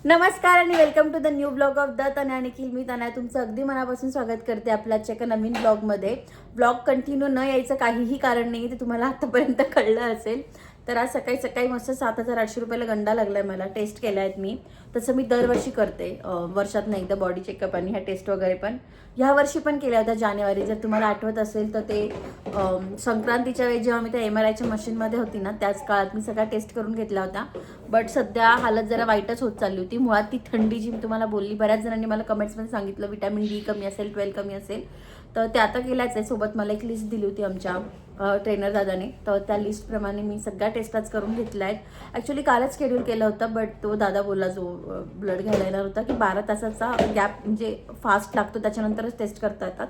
नमस्कार आणि welcome to the new blog of the Tanaya Nikhil. मी तनया तुमचं अगदी मनापासून स्वागत करते आपल्या आजच्या एका नवीन ब्लॉगमध्ये. ब्लॉग कंटिन्यू न यायचं काहीही कारण नाही, ते तुम्हाला आतापर्यंत कळलं असेल. तर आज सकाळी सकाळी मस्त 7,800 रुपयाला गंडा लागलाय मला. टेस्ट केल्या आहेत मी, तसं मी दरवर्षी करते, वर्षात नाही एकदा बॉडी चेकअप आणि ह्या टेस्ट वगैरे. पण ह्या वर्षी पण केल्या होत्या जानेवारी. जर तुम्हाला आठवत असेल तर ते संक्रांतीच्या वेळी जेव्हा मी त्या MRIच्या मशीनमध्ये होती ना, त्याच काळात मी सगळ्या टेस्ट करून घेतल्या होत्या. बट सध्या हालत जरा वाईटच होत चालली होती. मुळात ती थंडी जी मी तुम्हाला बोलली, बऱ्याच जणांनी मला कमेंट्समध्ये सांगितलं व्हिटॅमिन D कमी असेल, 12 कमी असेल. तर ते आता केल्याच आहे. सोबत मला एक लिस्ट दिली होती आमच्या ट्रेनर दादाने, तर त्या लिस्टप्रमाणे मी सगळ्या टेस्ट आज करून घेतल्या आहेत. ॲक्च्युली कालच शेड्यूल केलं होतं, बट तो दादा बोलला जो ब्लड घ्यायला येणार होता की 12 तासाचा गॅप म्हणजे फास्ट लागतो, त्याच्यानंतरच टेस्ट करता येतात.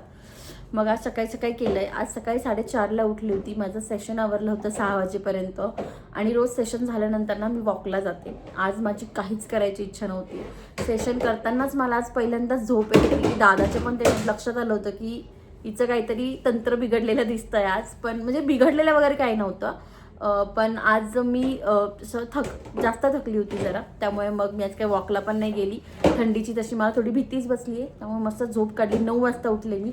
मग आज सकाळी सकाळी केलं आहे. आज सकाळी 4:30ला उठली होती. माझं सेशन आवरलं होतं 6 वाजेपर्यंत. आणि रोज सेशन झाल्यानंतर ना मी वॉकला जाते. आज माझी काहीच करायची इच्छा नव्हती. सेशन करतानाच मला आज पहिल्यांदाच झोप येते. दादाच्या पण ते लक्षात आलं होतं की हिचं काहीतरी तंत्र बिघडलेलं दिसतंय आज. पण म्हणजे बिघडलेलं वगैरे काही नव्हतं, पण आज मी जास्त थकली होती जरा, त्यामुळे मग मी आज काही वॉकला पण नाही गेली. थंडीची तशी मला थोडी भीतीच बसली आहे, त्यामुळे मस्त झोप काढली. 9 वाजता उठले मी.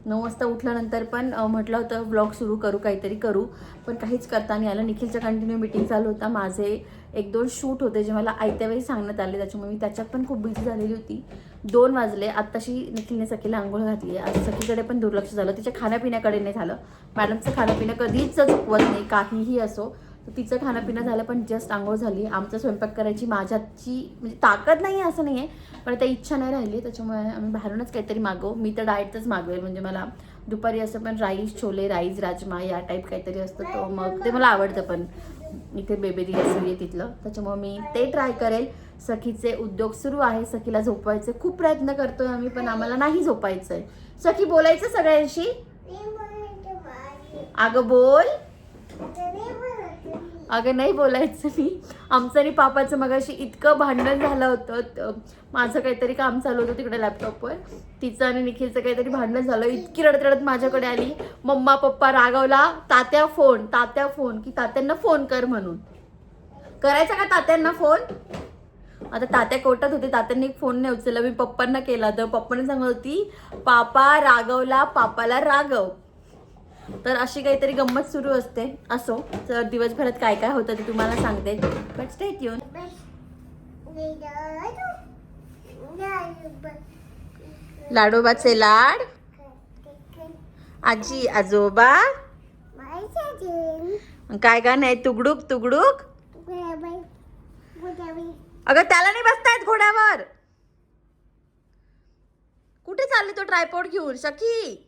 9 वाजता उठल्यानंतर पण म्हटलं होतं ब्लॉग सुरू करू, काहीतरी करू, पण काहीच करता नाही आलं. निखिलचं कंटिन्यू मीटिंग चालू होता. माझे 1-2 शूट होते जे मला आयत्या वेळी सांगण्यात आले, त्याच्यामुळे मी त्याच्यात पण खूप बिझी झालेली होती. 2 वाजले. आत्ताशी निखिलने सखीला आंघोळ घातली आहे. आज सखीकडे पण दुर्लक्ष झालं, तिच्या खाण्यापिण्याकडे नाही झालं. मॅडमचं खाणंपिणं कधीच चुकवत नाही, काहीही असो. तर तिचं खाणंपिणं झालं, पण जस्ट आंघोळ झाली. आमचा स्वयंपाक करायची माझ्याची म्हणजे ताकद नाही आहे असं नाही आहे, पण त्या इच्छा नाही राहिली, त्याच्यामुळे आम्ही बाहेरूनच काहीतरी मागवू. मी तर डाएटच मागवेल, म्हणजे मला दुपारी असं पण राईस, छोले, राईस, राजमा या टाईप काहीतरी असतं, तो मग ते मला आवडतं. पण इथे बेबेरी रेसिपी आहे तिथलं, त्याच्यामुळे मी ते ट्राय करेल. सखीचे उद्योग सुरू आहे. सखीला झोपवायचे खूप प्रयत्न करतोय आम्ही, पण आम्हाला नाही झोपायचं आहे. सखी बोलायचं सगळ्यांशी. अगं बोल. अगं नाही बोलायचं मी. आमचं आणि पापाचं मगाशी इतकं भांडण झालं होतं. माझं काहीतरी काम चालू होतं तिकडे लॅपटॉपवर, तिचं आणि निखिलचं काहीतरी भांडण झालं. इतकी रडत रडत माझ्याकडे आली. मम्मा पप्पा रागवला. तात्या फोन की तात्यांना फोन कर म्हणून. करायचा का तात्यांना फोन? आता तात्या कोर्टात होते, तात्यांनी फोन नाही उचलला. मी पप्पांना केला, तर पप्पाने सांगत होती पापा रागवला, पापाला रागव. तर अशी काहीतरी गंमत सुरू असते. असो, तर दिवसभरात काय काय होतं ते तुम्हाला सांगते, बट स्टे ट्यून. लाडोबाचे लाड, आजी आजोबा, काय गाणं आहे? तुगडुक तुगडुक. अगं त्याला नाही बसतायत घोड्यावर. कुठे चालली तो ट्रायपॉड घेऊन? सखी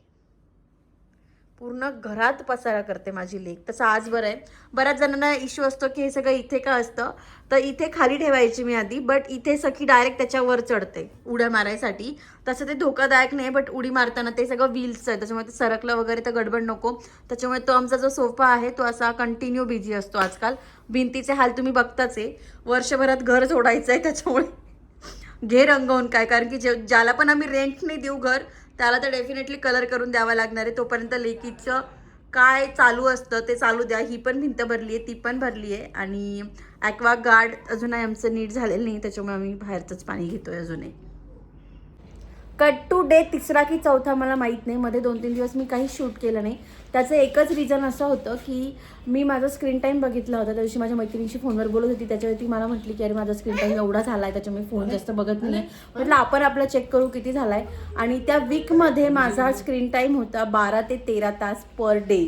पूर्ण घरात पसारा करते माझी लेक. तसं आज बरं आहे. बऱ्याच जणांना इश्यू असतो की हे सगळं इथे का असतं, तर इथे खाली ठेवायची मी आधी, बट इथे सखी डायरेक्ट त्याच्यावर चढते उड्या मारायसाठी. तसं ते धोकादायक नाही, बट उडी मारताना ते सगळं व्हील्सचं आहे, त्याच्यामुळे ते सरकलं वगैरे तर गडबड नको. त्याच्यामुळे तो आमचा जो सोफा आहे तो असा कंटिन्यू बिझी असतो आजकाल. भिंतीचे हाल तुम्ही बघताच आहे. वर्षभरात घर जोडायचं आहे, त्याच्यामुळे घे रंगवून काय, कारण की ज्याला पण आम्ही रेंटने देऊ घर, त्याला तर डेफिनेटली कलर करून द्यावा लागणार आहे. तोपर्यंत लेकीचं काय चालू असतं ते चालू द्या. ही पण भिंत भरली आहे, ती पण भरली आहे, आणि ॲक्वा गार्ड अजूनही आमचं नीट झालेलं नाही, त्याच्यामुळे आम्ही बाहेरचंच पाणी घेतोय अजूनही. कट टू डे 3रा की 4था मला माहीत नाही. मध्ये 2-3 दिवस मी काही शूट केलं नाही. त्याचं एकच रिझन असं होतं की मी माझा स्क्रीन टाईम बघितला होता. त्या दिवशी माझ्या मैत्रिणीशी फोनवर बोलत होती, त्याच्यावर ती मला म्हटली की अरे माझा स्क्रीन टाईम एवढा झाला आहे, त्याच्यामुळे फोन जास्त बघत नाही आहे. म्हटलं आपण आपला चेक करू किती झाला आहे. आणि त्या वीकमध्ये माझा स्क्रीन टाईम होता 12 ते 13 तास पर डे.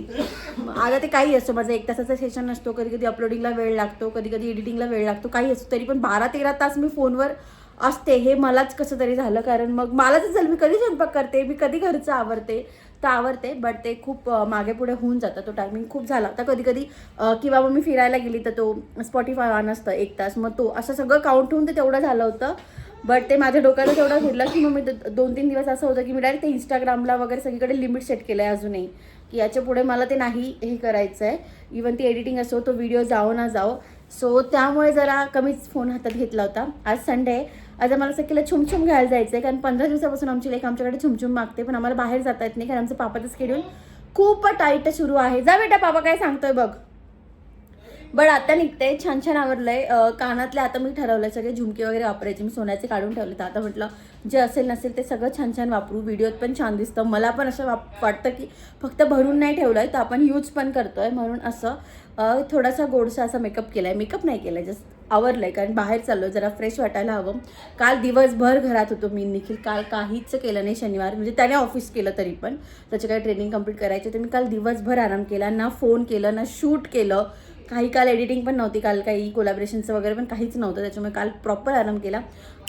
आता ते काही असतं, माझं 1 तासाचा सेशन असतो, कधी कधी अपलोडिंगला वेळ लागतो, कधी कधी एडिटिंगला वेळ लागतो, काही असतो, तरी पण 12-13 तास मी फोनवर असते. हे मलाच कसं तरी झालं, कारण मग मलाच झालं मी कधी स्वयंपाक करते, मी कधी घरचं आवरते, बट ते खूप मागे पुढे होऊन जातं. तो टायमिंग खूप झाला होता कधी कधी, किंवा मग मी फिरायला गेली तर तो स्पॉटिफाय ऑन असतं 1 तास, मग तो असं सगळं काउंट होऊन ते तेवढं झालं होतं. बट ते माझ्या डोक्याला तेवढं फिरलं की मग मी 2-3 दिवस असं होतं की मी डायरेक्ट ते इंस्टाग्रामला वगैरे सगळीकडे लिमिट सेट केलं आहे अजूनही, की याच्या पुढे मला ते नाही हे करायचं आहे. इवन ती एडिटिंग असो, तो व्हिडिओ जाओ ना जाओ. सो त्यामुळे जरा कमीच फोन हातात घेतला होता. आज संडे आहे. आज आम्हाला सखीला छुमछुम घ्यायला जायचं आहे, कारण 15 दिवसापासून आमची लेक आमच्याकडे छुमछुम मागते, पण आम्हाला बाहेर जाता येत नाही, कारण आमचं पापाचं शेड्यूल खूप टाईट सुरू आहे. जा बेटा, पापा काय सांगतोय बघ. बट आता निघते, छान छान आवरलंय. कानातले आता मी ठरवलंय सगळे झुमके वगैरे वापरायचे, मी सोन्याचे काढून ठेवले. तर आता म्हटलं जे असेल नसेल ते सगळं छान छान वापरू, व्हिडिओत पण छान दिसतं. मला पण असं वाटतं की फक्त भरून नाही ठेवलंय तर आपण यूज पण करतोय, म्हणून असं थोडासा गोडसा असा मेकअप केलाय. मेकअप नाही केलाय, जस्ट आवरलंय, कारण बाहेर चाललो, जरा फ्रेश वाटायला हवं. काल दिवसभर घरात होतो मी, निखिल काल काहीच केलं नाही. शनिवार म्हणजे त्याने ऑफिस केलं, तरी पण त्याचे काही ट्रेनिंग कंप्लीट करायचे, तर मी काल दिवसभर आराम केला. ना फोन केलं ना शूट केलं, काही काल एडिटिंग पण नव्हती, काल काही कोलॅबरेशनचं वगैरे पण काहीच नव्हतं, त्याच्यामुळे काल प्रॉपर आराम केला.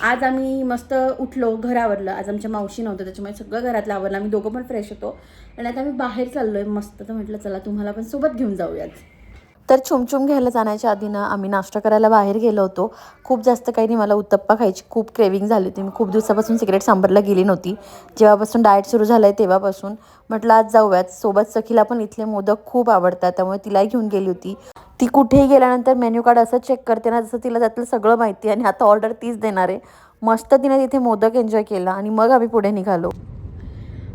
आज आम्ही मस्त उठलो, घर आवरलं. आज आमच्या मावशी नव्हतं, त्याच्यामुळे सगळं घरातलं आवरलं. आम्ही दोघं पण फ्रेश होतो आणि आता आम्ही बाहेर चाललो आहे मस्त. तर म्हटलं चला तुम्हाला पण सोबत घेऊन जाऊयात. तर छुमछुम घ्यायला जाण्याच्या आधी ना आम्ही नाश्ता करायला बाहेर गेलो होतो. खूप जास्त काही नाही, मला उत्तप्पा खायची खूप क्रेविंग झाली होती. मी खूप दिवसापासून सिक्रेट सांबरला गेली नव्हती, जेव्हापासून डाएट सुरू झालं आहे तेव्हापासून. म्हटलं आज जाऊयात. सोबत सखीला पण इथले मोदक खूप आवडतात, त्यामुळे तिलाही घेऊन गेली होती. ती कुठेही गेल्यानंतर मेन्यू कार्ड असं चेक करते ना, जसं तिला त्यातलं सगळं माहिती आहे आणि आता ऑर्डर तीच देणार आहे. मस्त तिने तिथे मोदक एन्जॉय केला आणि मग आम्ही पुढे निघालो.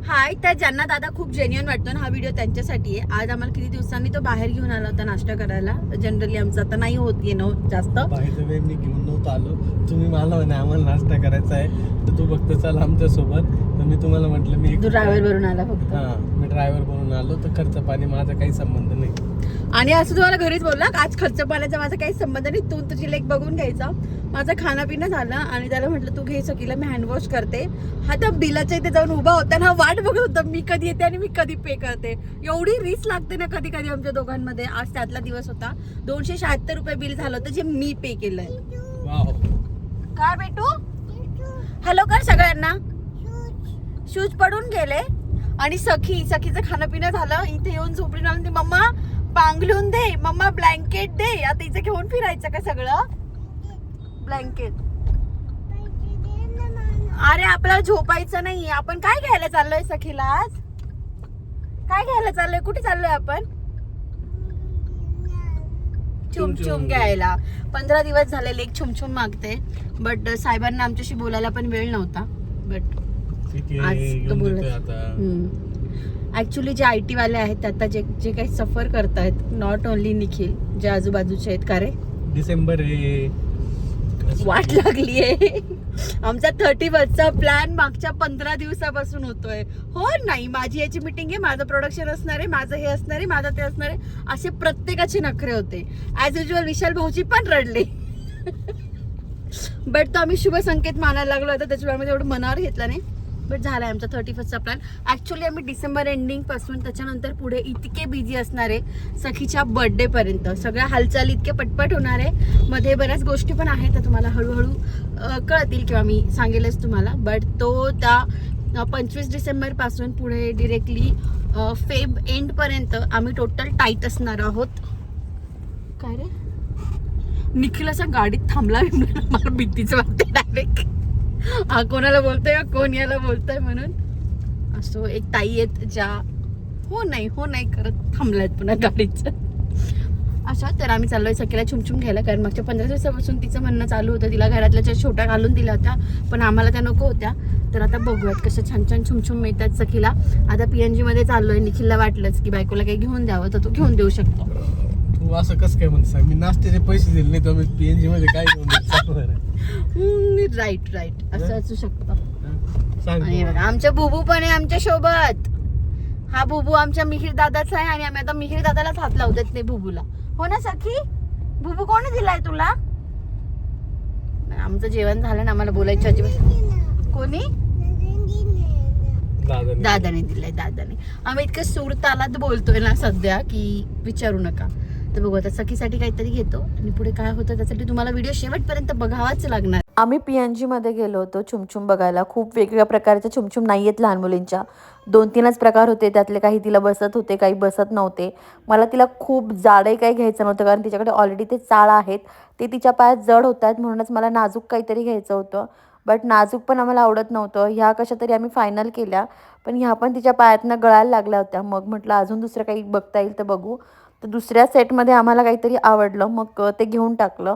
हाय, तर ज्यांना दादा खूप जेन्युइन वाटतो ना, हा व्हिडिओ त्यांच्यासाठी आहे. आज आम्हाला किती दिवसांनी तो बाहेर घेऊन आला होता नाश्ता करायला. जनरली आमचं आता नाही होत येणं जास्त. बाहेर मी घेऊन नव्हतं आलो, तुम्ही मला म्हणे आम्हाला नाश्ता करायचा आहे तर तू फक्त चल आमच्यासोबत. तर मी तुम्हाला म्हटलं मी ड्रायव्हर बनून आला फक्त. हां, मी ड्रायव्हर बनून आलो, तर खर्च पाणी माझा काही संबंध नाही. आणि असं तुम्हाला घरीच बोलला, आज खर्च पाण्याचा माझा काही संबंध नाही, तू तुझी लेक बघून घ्यायचा. माझं खाणं झालं आणि त्याला म्हटलं तू घे सकीला, मी हँडवॉश करते. हा त्या बिलाच्या इथे जाऊन उभा होता ना, वाट बघत होता मी कधी येते आणि मी कधी पे करते. एवढी रीस लागते ना कधी कधी आमच्या दोघांमध्ये. आज त्यातला दिवस होता. 276 रुपये बिल झालं होतं, जे मी पे केलंय. वाव, काय बेटू, हॅलो कर सगळ्यांना. शूज पडून गेले आणि सखीचं खाणं पिणं झालं. इथे येऊन झोपडी आली, मम्मा पांघलून दे, मम्मा ब्लँकेट दे. आता इथे घेऊन फिरायचं का सगळं ब्लँकेट? अरे आपल्याला झोपायचं नाही. आपण काय घ्यायला चाललोय सखीला आज? काय घ्यायला चाललोय? कुठे चाललोय आपण? छुमछुम घ्यायला. 15 दिवस झाले लेक छुमछुम मागते, बट साहेबांना आमच्याशी बोलायला पण वेळ नव्हता. बट आज तो बोलत. ऍक्च्युली जे IT वाले आहेत आता जे जे काही सफर करतायत, नॉट ओनली निखिल, जे आजूबाजूचे आहेत. का रे डिसेंबर वाट लागलीये. आमचा 31चा प्लॅन मागच्या 15 दिवसापासून होतोय. हो नाही, माझी याची मीटिंग आहे, माझं प्रोडक्शन असणार आहे, माझं हे असणार आहे, माझं ते असणार आहे, असे प्रत्येकाचे नखरे होते. ऍज युजल विशाल भाऊजी पण रडले. बट तो आम्ही शुभ संकेत मानायला लागलो होता, त्याच्यामुळे आम्ही एवढं मनावर घेतलं नाही. बट झालाय आमचा 31चा प्लॅन. ऍक्च्युली आम्ही डिसेंबर एंडिंग पासून त्याच्यानंतर पुढे इतके बिझी असणार आहे, सखीच्या बर्थडे पर्यंत सगळ्या हालचाली इतके पटपट होणार आहे. मध्ये बऱ्याच गोष्टी पण आहेत, तर तुम्हाला हळूहळू कळतील किंवा मी सांगेलच तुम्हाला. बट तो त्या 25 डिसेंबर पासून पुढे डिरेक्टली फेब एंड पर्यंत आम्ही टोटल टाईट असणार आहोत. काय रे निखिल असा गाडीत थांबला, मला भीतीच वाटते डायरेक्ट. हा कोणाला बोलतोय का कोण याला बोलतोय म्हणून. असो एक ताई आहेत ज्या हो नाही करत थांबल्यात पुन्हा गाडीचं. अशा तर आम्ही चाललोय सखीला छुमछुम घ्यायला, कारण मागच्या 15 दिवसापासून तिचं म्हणणं चालू होतं. तिला घरातल्या ज्या छोट्या घालून दिल्या होत्या, पण आम्हाला त्या नको होत्या. तर आता बघूयात कशा छान छान छुमछुम मिळतात सखीला. आता PNG मध्ये चाललोय. निखिलला वाटलंच की बायकोला काही घेऊन द्यावं, तर तू घेऊन देऊ शकतो. तू असं कसं काय म्हणते सांग, मी नाश्त्याचे पैसे दिले नाही तर मी PNG मध्ये काय घेऊन राईट असं असू शकतं. सांग. आणि बघा आमच्या बुबू पण आहे आमच्या सोबत. हा बुबू आमच्या मिहिर दादाचा आहे आणि आम्ही आता मिहिर दादालाच हात लावतात नाही बुबूला. हो ना सखी? बुबू कोणी दिलाय तुला? आमचं जेवण झालं ना, आम्हाला बोलायची अजिबात. कोणी? दादाने दिलाय, दादाने. आम्ही इतकं सुरतालात बोलतोय ना सध्या की विचारू नका. तर बघू आता सखीसाठी काहीतरी घेतो आणि पुढे काय होतं त्यासाठी तुम्हाला व्हिडिओ शेवटपर्यंत बघावाच लागणार. आम्ही PNG मध्ये गेलो होतो छुमछुम बघायला. खूप वेगवेगळ्या प्रकारच्या छुमछुम नाही आहेत लहान मुलींच्या. 2-3च प्रकार होते, त्यातले काही तिला बसत होते, काही बसत नव्हते. मला तिला खूप जाडही काही घ्यायचं नव्हतं, कारण तिच्याकडे ऑलरेडी ते चाळ आहेत, ते तिच्या पायात जड होत आहेत, म्हणूनच मला नाजूक काहीतरी घ्यायचं होतं. बट नाजूक पण आम्हाला आवडत नव्हतं. ह्या कशा तरी आम्ही फायनल केल्या, पण ह्या पण तिच्या पायातनं गळायला लागल्या होत्या. मग म्हटलं अजून दुसरं काही बघता येईल तर बघू. तर दुसऱ्या सेटमध्ये आम्हाला काहीतरी आवडलं, मग ते घेऊन टाकलं.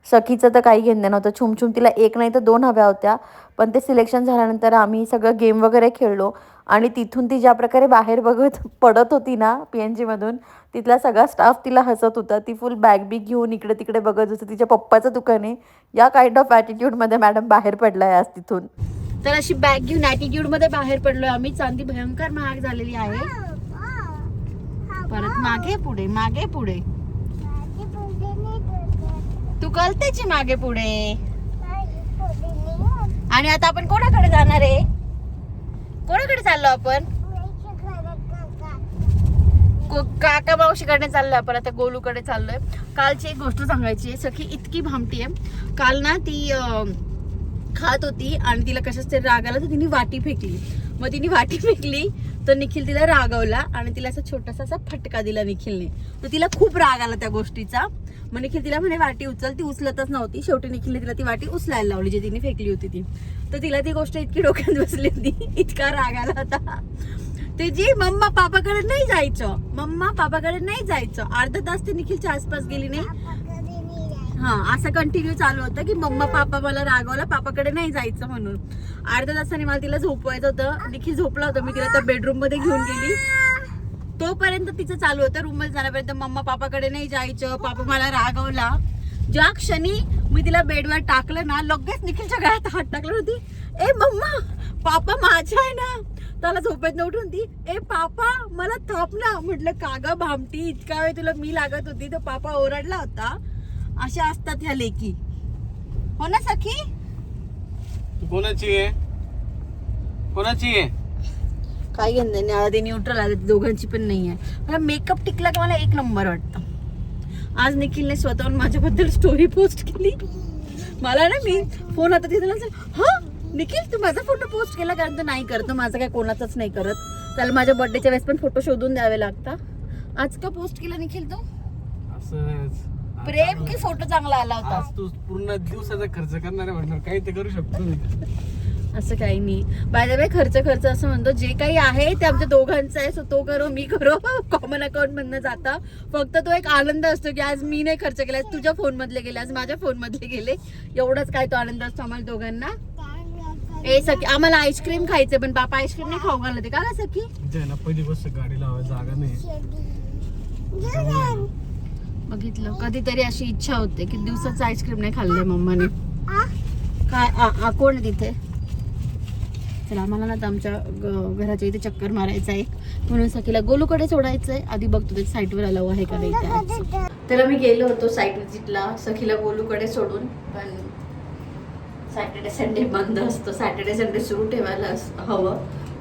सखीचं तर काही घेणं नव्हतं. छुमछुम तिला एक नाही तर 2 हव्या होत्या. पण ते सिलेक्शन झाल्यानंतर आम्ही सगळं गेम वगैरे खेळलो आणि तिथून ती ज्या प्रकारे बाहेर बघत पडत होती ना PNGमधून, तिथला सगळा स्टाफ तिला हसत होता. ती फुल बॅग बिग घेऊन इकडे तिकडे बघत होती. तिच्या पप्पाचं दुकान आहे. या काइंड ऑफ ॲटिट्यूडमध्ये मॅडम बाहेर पडलाय आज तिथून. तर अशी बॅग घेऊन ॲटिट्यूडमध्ये बाहेर पडलोय आम्ही. चांदी भयंकर महाग झालेली आहे. परत मागे पुढे मागे पुढे तू कळतेची मागे पुढे. आणि आता आपण कोणाकडे जाणार आहे? कोणाकडे चाललो आपण? काका मावशीकडे चाललोय आपण. आता गोलूकडे चाललोय. कालची एक गोष्ट सांगायची आहे. सखी इतकी भामटी आहे. काल ना ती खात होती आणि तिला कशाच तरी राग आला तर तिने वाटी फेकली. मग तिने वाटी फेकली तर निखिल तिला रागवला आणि तिला असा छोटासा असा फटका दिला निखिलने. तर तिला खूप राग आला त्या गोष्टीचा. मग निखिल तिला म्हणे वाटी उचल. ती उचलतच नव्हती. शेवटी निखिलने तिला ती वाटी उचलायला लावली जी तिने फेकली होती ती. तर तिला ती गोष्ट इतकी डोक्यात बसली होती, इतका राग आला होता. ते जी मम्मा पापाकडे नाही जायचं, मम्मा पापाकडे नाही जायचं. अर्धा तास ते निखिलच्या आसपास गेली नाही. हा असं कंटिन्यू चालू होतं की मम्मा पापा मला रागवला, पापाकडे नाही जायचं म्हणून. अर्ध्या तासाने मला तिला झोपवायचं होतं. निखिल झोपला होता. मी तिला त्या बेडरूम मध्ये घेऊन गेली. तोपर्यंत तिचं चालू होतं रूम मध्ये जाण्यापर्यंत मम्मा पापाकडे नाही जायचं, पापा मला रागवला. ज्या क्षणी मी तिला बेडवर टाकलं ना, लगेच निखिलच्या गळ्यात हात टाकला होती. ए मम्मा पापा माझा आहे ना. त्याला झोपेत उठून ती ए पापा मला थाप ना. म्हटलं का ग भामटी, इतका वेळ तुला मी लागत होती तर पापा ओरडला होता. अशा असतात ह्या लेकी, हो ना सखी? कोणाची आहे? कोणाची आहे? काही घेणं नाही. आता ते न्यूट्रल आले, दोघांची पण नाही आहे. मला मेकअप टिकला का मला 1 नंबर वाटतं. आज निखिलने स्वतःहून माझ्याबद्दल स्टोरी पोस्ट केली. मला ना मी फोन आता तिथे हा निखिल तू माझा फोटो पोस्ट केला, कारण तो नाही करतो. माझा काय कोणाचाच नाही करत. त्याला माझ्या बर्थडेच्या वेळेस पण फोटो शोधून द्यावे लागतात. आज का पोस्ट केला निखिल तू? असंच प्रेम की फोटो चांगला आला होता? आज तू पूर्ण दिवसाचा खर्च करणार आहे म्हणणार काही ते करू शकतो मी. असं काही नाही. बाय द वे खर्च असं म्हणतो, जे काही आहे ते आमच्या दोघांचं आहे. सो तो करो मी करो, कॉमन अकाउंट मधनं जाता. फक्त तो एक आनंद असतो की आज मी नाही खर्च केला, आज तुझ्या फोन मधले गेले, आज माझ्या फोन मधले गेले. एवढाच काय तो आनंद असतो आम्हाला दोघांना. ए सखी आम्हाला आईस्क्रीम खायचे पण बापा आईस्क्रीम नाही खाऊ घालते का ग सखी? ना पहिली बस गाडी लावायला जागा नाही. बघितलं कधीतरी अशी इच्छा होते की दिवसाचं आईस्क्रीम नाही खाल्लंय मम्माने. काय कोण आहे तिथे? चला आम्हाला ना आमच्या घराच्या इथे चक्कर मारायचं आहे, म्हणून सखीला गोलूकडे सोडायचंय. आधी बघतो ते साईटवर अलाव आहे का नाही त्या. तर मी गेलो होतो साईट विजिटला सखीला गोलूकडे सोडून. पण सॅटर्डे संडे बंद असतो. सॅटर्डे संडे सुरू ठेवायला हवं.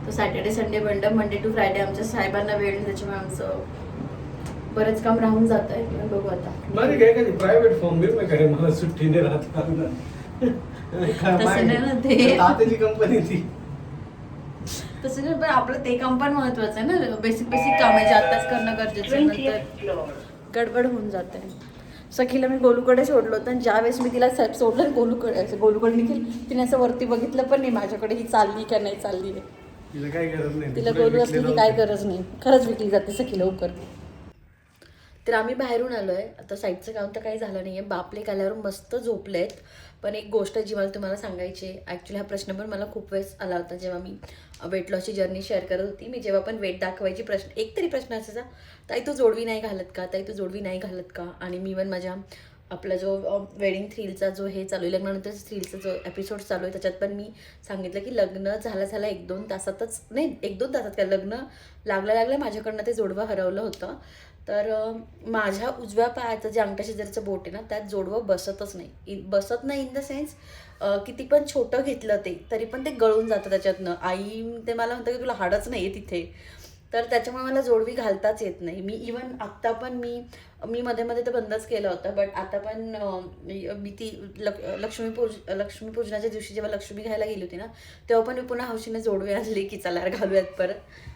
तर सॅटर्डे संडे बंद. मंडे टू फ्रायडे आमच्या साहेबांना वेळ, त्याच्यामुळे आमचं बरंच काम राहून जात आहे. बघू आता. बरं काय कधी प्रायव्हेट फॉर्म बिल काय मला सुट्टी नाही राहत. तसं नाही ना ते. तात्याची कंपनी ती. तसं नाही, पण आपलं ते काम पण महत्वाचं आहे ना. बेसिक काम आहे जे आताच करणं गरजेचं आहे, नंतर गडबड होऊन जाते. सखीला मी गोलूकडे सोडलं होतं आणि ज्यावेळेस मी तिला सोडलं गोलूकडे निघेल, तिने असं वरती बघितलं पण नाही माझ्याकडे ही चालली का नाही चालली आहे. तिला काय गरज नाही. तिला गोलू असली की काय गरज नाही. खरंच विकली जाते सखी लवकर. तर आम्ही बाहेरून आलोय. आता साईडचं काम तर काही झालं नाहीये. बापले आल्यावर मस्त झोपलेत. पण एक गोष्ट जी मला तुम्हाला सांगायची आहे. ॲक्च्युली हा प्रश्न पण मला खूप वेळेस आला होता जेव्हा मी वेट लॉसची जर्नी शेअर करत होती. मी जेव्हा पण वेट दाखवायची एक तरी प्रश्न असायचा, ताई तू जोडवी नाही घालत का, ताई तू जोडवी नाही घालत का. आणि मी पण माझ्या आपला जो वेडिंग थ्रिलचा जो हे चालू आहे, लग्नानंतर थ्रिलचा जो एपिसोड चालू आहे, त्याच्यात पण मी सांगितलं की लग्न झालं 1-2 तासातच नाही, 1-2 तासात काय, लग्न लागलं माझ्याकडनं ते जोडवं हरवलं होतं. तर माझ्या उजव्या पायाचं जे अंगठ्या शेजारचं बोट आहे ना, त्यात जोडवं बसतच नाही. बसत नाही इन द सेन्स किती पण छोटं घेतलं ते तरी पण ते गळून जातं त्याच्यातनं. आई ते मला म्हणतं की तुला हाडच नाही आहे तिथे. तर त्याच्यामुळे मला जोडवी घालताच येत नाही. मी इवन आत्ता पण मी मध्ये तर बंदच केलं होतं. बट आता पण मी ती लक्ष्मीपूजनाच्या दिवशी जेव्हा लक्ष्मी घ्यायला गेली होती ना, तेव्हा पण मी पुन्हा हौशीने जोडवी आणली की चला घालूयात परत.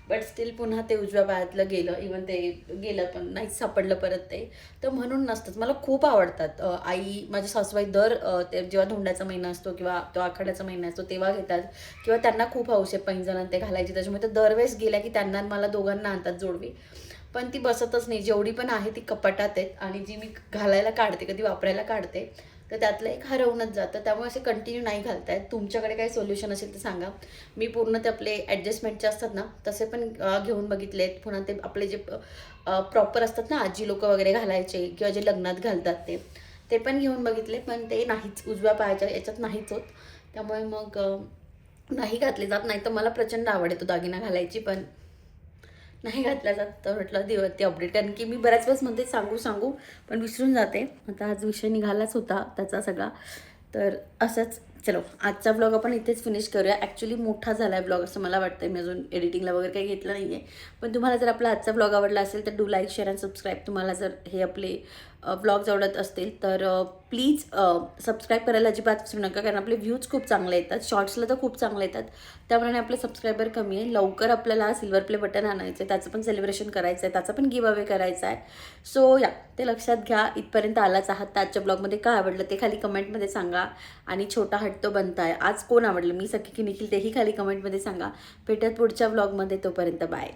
बट स्टील पुन्हा ते उजव्या पायातलं गेलं. इवन ते गेलं पण नाहीच सापडलं परत ते. तर म्हणून नसतंच. मला खूप आवडतात. आई माझ्या सासूबाई ते जेव्हा धोंड्याचा महिना असतो किंवा तो आखाड्याचा महिना असतो तेव्हा घेतात, किंवा त्यांना खूप हौस आहे पैंजण ते घालायची. त्याच्यामुळे तर दरवेळेस गेल्या की त्यांना मला दोघांना आणतात जोडवी. पण ती बसतच नाही. जेवढी पण आहे ती कपाटात आहेत आणि जी मी घालायला काढते, कधी वापरायला काढते, तर त्यातलं एक हरवूनच जातं. त्यामुळे असे कंटिन्यू नाही घालतायत. तुमच्याकडे काही सोल्युशन असेल तर सांगा. मी पूर्ण ते आपले ॲडजस्टमेंटचे असतात ना तसे पण घेऊन बघितलेत. पुन्हा ते आपले जे प्रॉपर असतात ना आजी लोक वगैरे घालायचे किंवा जे लग्नात घालतात ते पण घेऊन बघितले, पण ते नाहीच, उजव्या पायाच्या याच्यात नाहीच होत. त्यामुळे मग नाही घातले जात. नाही तर मला प्रचंड आवड आहे तो दागिना घालायची, पण नाही घातला जात. तर म्हटलं देवते अपडेट, कारण की मी बऱ्याच वेळेस म्हणते सांगू पण विसरून जाते. आता आज विषय निघालाच होता त्याचा सगळा. तर असंच चलो आजचा ब्लॉग आपण इथेच फिनिश करूया. ॲक्च्युली मोठा झाला आहे ब्लॉग असं मला वाटतं. मी अजून एडिटिंगला वगैरे काही घेतलं नाही आहे. पण तुम्हाला जर आपला आजचा ब्लॉग आवडला असेल तर do like, share and subscribe. तुम्हाला जर हे आपले ब्लॉग्स आवडत असतील तर प्लीज सबस्क्राईब करायला अजिबात विसरू नका, कारण आपले व्ह्यूज खूप चांगले येतात. शॉर्ट्सला तर खूप चांगले येतात. त्यामुळे आपले सबस्क्रायबर कमी आहे. लवकर आपल्याला सिल्वर प्ले बटन आणायचं आहे, त्याचं पण सेलिब्रेशन करायचं आहे, त्याचा पण गिव अवे करायचा आहे. सो या ते लक्षात घ्या. इथपर्यंत आलाच आहात तर आजच्या ब्लॉगमध्ये काय आवडलं ते खाली कमेंटमध्ये सांगा. आणि छोटा हट्ट बनताय आज कोण आवडलं, मी सखी की निखिल, तेही खाली कमेंटमध्ये सांगा. भेटत पुढच्या ब्लॉगमध्ये. तोपर्यंत बाय.